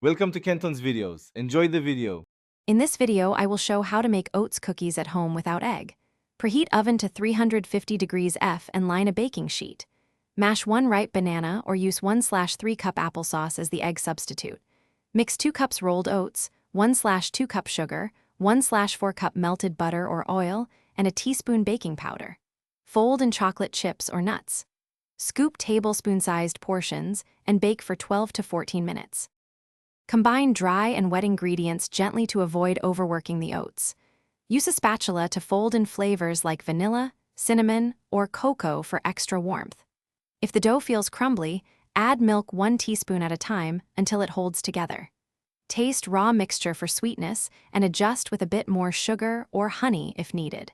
Welcome to Kenton's videos. Enjoy the video. In this video, I will show how to make oats cookies at home without egg. Preheat oven to 350 degrees F and line a baking sheet. Mash 1 ripe banana or use 1/3 cup applesauce as the egg substitute. Mix 2 cups rolled oats, 1/2 cup sugar, 1/4 cup melted butter or oil, and a teaspoon baking powder. Fold in chocolate chips or nuts. Scoop tablespoon-sized portions and bake for 12 to 14 minutes. Combine dry and wet ingredients gently to avoid overworking the oats. Use a spatula to fold in flavors like vanilla, cinnamon, or cocoa for extra warmth. If the dough feels crumbly, add milk 1 teaspoon at a time until it holds together. Taste raw mixture for sweetness and adjust with a bit more sugar or honey if needed.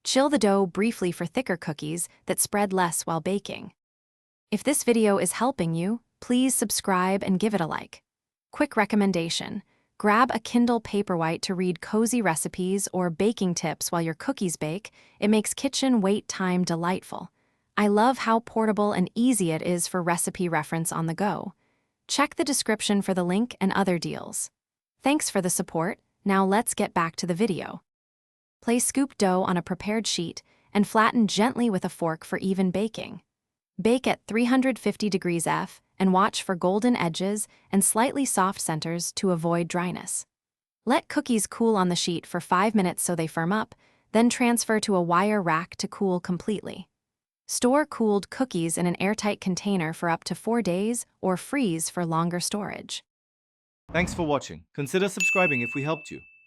Chill the dough briefly for thicker cookies that spread less while baking. If this video is helping you, please subscribe and give it a like. Quick recommendation: grab a Kindle Paperwhite to read cozy recipes or baking tips while your cookies bake. It makes kitchen wait time delightful. I love how portable and easy it is for recipe reference on the go. Check the description for the link and other deals. Thanks for the support. Now let's get back to the video. Place scooped dough on a prepared sheet and flatten gently with a fork for even baking. Bake at 350 degrees F and watch for golden edges and slightly soft centers to avoid dryness. Let cookies cool on the sheet for 5 minutes so they firm up, then transfer to a wire rack to cool completely. Store cooled cookies in an airtight container for up to 4 days or freeze for longer storage. Thanks for watching. Consider subscribing if we helped you.